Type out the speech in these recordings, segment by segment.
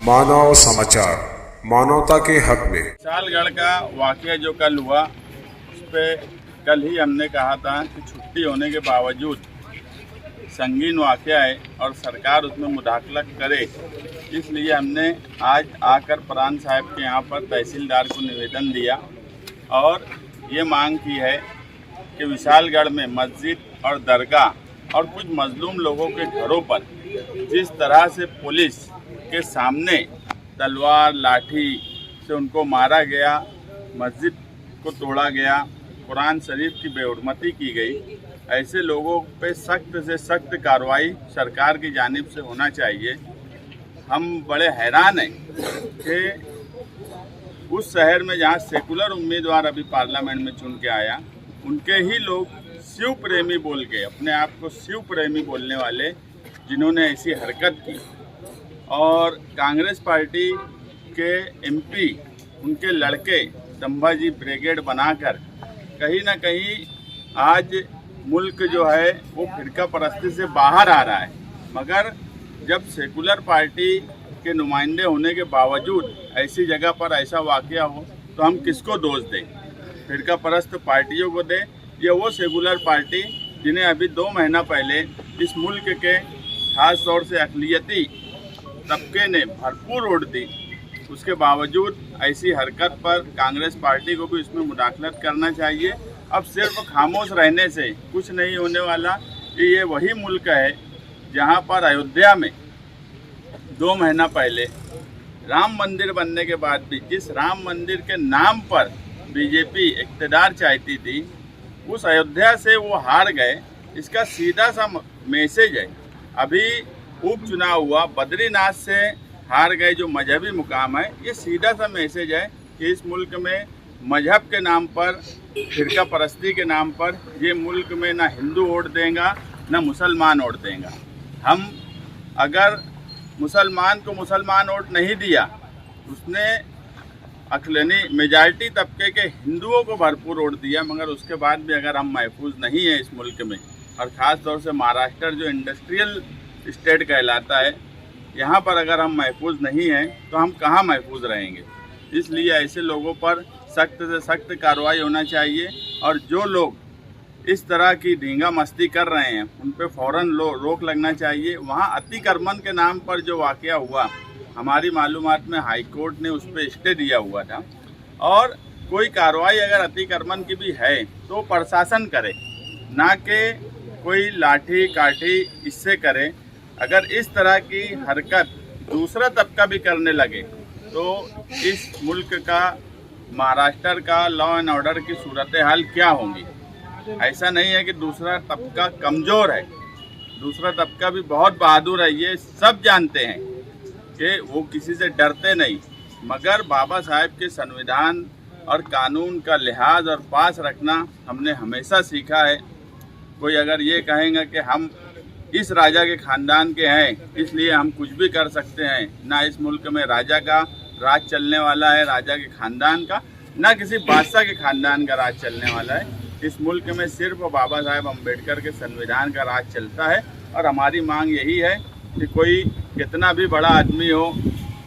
मानव समाचार, मानवता के हक में। विशालगढ़ का वाकया जो कल हुआ, उस पर कल ही हमने कहा था कि छुट्टी होने के बावजूद संगीन वाकया है और सरकार उसमें मुदाखलत करे। इसलिए हमने आज आकर प्राण साहब के यहाँ पर तहसीलदार को निवेदन दिया और ये मांग की है कि विशालगढ़ में मस्जिद और दरगाह और कुछ मजलूम लोगों के घरों पर जिस तरह से पुलिस के सामने तलवार लाठी से उनको मारा गया, मस्जिद को तोड़ा गया, कुरान शरीफ की बेहुरमती की गई, ऐसे लोगों पे सख्त से सख्त कार्रवाई सरकार की जानिब से होना चाहिए। हम बड़े हैरान हैं कि उस शहर में जहाँ सेकुलर उम्मीदवार अभी पार्लियामेंट में चुन के आया, उनके ही लोग शिव प्रेमी बोल के, अपने आप को शिव प्रेमी बोलने वाले जिन्होंने ऐसी हरकत की, और कांग्रेस पार्टी के एमपी उनके लड़के संभाजी ब्रिगेड बनाकर कहीं ना कहीं आज मुल्क जो है वो फिरका परस्ती से बाहर आ रहा है। मगर जब सेकुलर पार्टी के नुमाइंदे होने के बावजूद ऐसी जगह पर ऐसा वाकया हो तो हम किसको दोष दें? फिरका परस्त पार्टियों को दें या वो सेकुलर पार्टी जिन्हें अभी 2 महीना पहले इस मुल्क के खास तौर से अक़लियती तबके ने भरपूर वोट दी, उसके बावजूद ऐसी हरकत पर कांग्रेस पार्टी को भी इसमें मुदाखलत करना चाहिए। अब सिर्फ खामोश रहने से कुछ नहीं होने वाला। कि ये वही मुल्क है जहां पर अयोध्या में 2 महीना पहले राम मंदिर बनने के बाद भी जिस राम मंदिर के नाम पर बीजेपी इक़्तिदार चाहती थी, उस अयोध्या से वो हार गए। इसका सीधा सा मैसेज है। अभी उपचुनाव हुआ, बद्रीनाथ से हार गए जो मजहबी मुकाम है, ये सीधा सा मैसेज है कि इस मुल्क में मजहब के नाम पर, फिरका परस्ती के नाम पर ये मुल्क में ना हिंदू वोट देगा ना मुसलमान वोट देगा। हम अगर मुसलमान को मुसलमान वोट नहीं दिया, उसने अखिलनी मेजॉरिटी तबके के हिंदुओं को भरपूर वोट दिया, मगर उसके बाद भी अगर हम महफूज नहीं हैं इस मुल्क में, और ख़ास तौर से महाराष्ट्र जो इंडस्ट्रियल स्टेट कहलाता है, यहाँ पर अगर हम महफूज नहीं हैं तो हम कहाँ महफूज रहेंगे? इसलिए ऐसे लोगों पर सख्त से सख्त कार्रवाई होना चाहिए और जो लोग इस तरह की धींगा मस्ती कर रहे हैं उन पे फ़ौरन रोक लगना चाहिए। वहाँ अतिक्रमण के नाम पर जो वाकया हुआ, हमारी मालूमात में हाई कोर्ट ने उस पर स्टे दिया हुआ था, और कोई कार्रवाई अगर अतिक्रमण की भी है तो प्रशासन करे, ना कि कोई लाठी काठी इससे करे। अगर इस तरह की हरकत दूसरा तबका भी करने लगे तो इस मुल्क का, महाराष्ट्र का लॉ एंड ऑर्डर की सूरत हाल क्या होंगी? ऐसा नहीं है कि दूसरा तबका कमज़ोर है, दूसरा तबका भी बहुत बहादुर है, ये सब जानते हैं कि वो किसी से डरते नहीं। मगर बाबा साहेब के संविधान और कानून का लिहाज और पास रखना हमने हमेशा सीखा है। कोई अगर ये कहेंगे कि हम इस राजा के ख़ानदान के हैं इसलिए हम कुछ भी कर सकते हैं, ना इस मुल्क में राजा का राज चलने वाला है, राजा के ख़ानदान का, ना किसी बादशाह के ख़ानदान का राज चलने वाला है। इस मुल्क में सिर्फ बाबा साहेब अम्बेडकर के संविधान का राज चलता है। और हमारी मांग यही है कि कोई कितना भी बड़ा आदमी हो,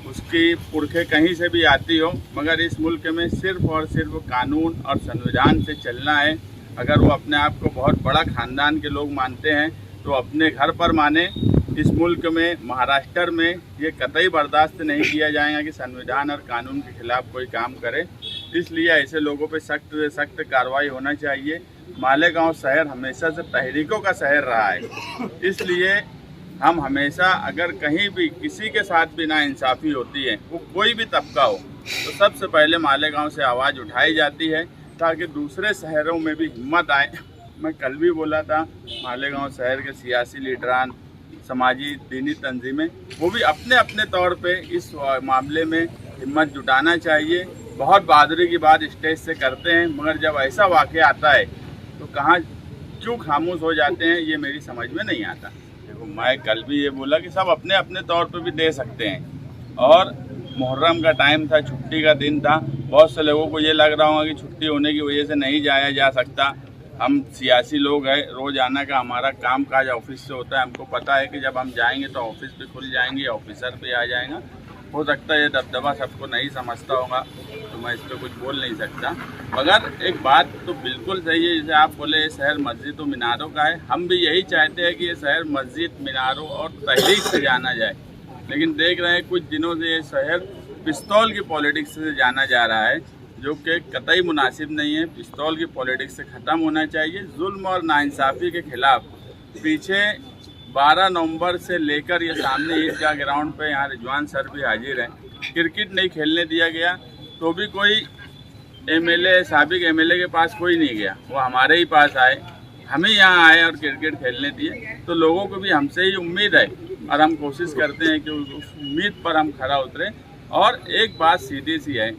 उसकी पुरखे कहीं से भी आती हो, मगर इस मुल्क में सिर्फ और सिर्फ कानून और संविधान से चलना है। अगर वो अपने आप को बहुत बड़ा ख़ानदान के लोग मानते हैं तो अपने घर पर माने। इस मुल्क में, महाराष्ट्र में ये कतई बर्दाश्त नहीं किया जाएगा कि संविधान और कानून के खिलाफ कोई काम करे। इसलिए ऐसे लोगों पे सख्त से सख्त कार्रवाई होना चाहिए। मालेगांव शहर हमेशा से तहरीकों का शहर रहा है, इसलिए हम हमेशा अगर कहीं भी किसी के साथ भी नाइंसाफ़ी होती है, वो कोई भी तबका हो, तो सबसे पहले मालेगांव से आवाज़ उठाई जाती है ताकि दूसरे शहरों में भी हिम्मत आए। मैं कल भी बोला था, मालेगांव शहर के सियासी लीडरान, समाजी दीनी तंजीमें, वो भी अपने अपने तौर पे इस मामले में हिम्मत जुटाना चाहिए। बहुत बहादुरी की बात स्टेज से करते हैं, मगर जब ऐसा वाक़या आता है तो कहाँ क्यों खामोश हो जाते हैं, ये मेरी समझ में नहीं आता। देखो, मैं कल भी ये बोला कि सब अपने अपने तौर पे भी दे सकते हैं, और मुहर्रम का टाइम था, छुट्टी का दिन था, बहुत से लोगों को ये लग रहा होगा कि छुट्टी होने की वजह से नहीं जाया जा सकता। हम सियासी लोग हैं, रोज़ाना का हमारा काम काज ऑफिस से होता है, हमको पता है कि जब हम जाएंगे तो ऑफिस भी खुल जाएंगे, ऑफिसर भी आ जाएगा। हो सकता है ये दबदबा सबको नहीं समझता होगा, तो मैं इस पर कुछ बोल नहीं सकता। मगर एक बात तो बिल्कुल सही है, जैसे आप बोले ये शहर मस्जिद और मीनारों का है, हम भी यही चाहते हैं कि ये शहर मस्जिद, मीनारों और तहरीक से जाना जाए। लेकिन देख रहे हैं कुछ दिनों से ये शहर पिस्तौल की पॉलिटिक्स से जाना जा रहा है, जो कि कतई मुनासिब नहीं है। पिस्तौल की पॉलिटिक्स से ख़त्म होना चाहिए। जुल्म और नाइंसाफ़ी के ख़िलाफ़ पीछे 12 नवंबर से लेकर ये सामने ईदगाह ग्राउंड पे यहाँ रिजवान सर भी हाजिर हैं। क्रिकेट नहीं खेलने दिया गया तो भी कोई एमएलए, साबिक एमएलए के पास कोई नहीं गया, वो हमारे ही पास आए, हमें यहाँ आए और क्रिकेट खेलने दिए। तो लोगों को भी हमसे ही उम्मीद है और हम कोशिश करते हैं कि उस उम्मीद पर हम खरा उतरें। और एक बात सीधी सी है,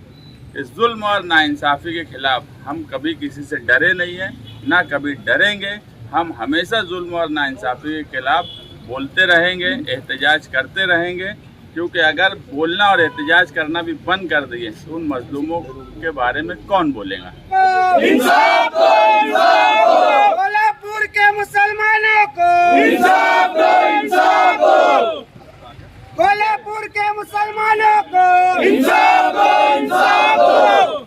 इस जुल्म और नाइंसाफ़ी के ख़िलाफ़ हम कभी किसी से डरे नहीं हैं, ना कभी डरेंगे। हम हमेशा जुल्म और नाइंसाफ़ी के खिलाफ़ बोलते रहेंगे, एहतजाज करते रहेंगे, क्योंकि अगर बोलना और एहतजाज करना भी बंद कर दिए तो उन मजलूमों के बारे में कौन बोलेगा। इंसाफ दो, इंसाफ दो। कोल्हापुर के मुसलमानों को इंसाफ दो, इंसाफ दो। कोल्हापुर के मुसलमानों को इंसाफ दो, इंसाफ दो।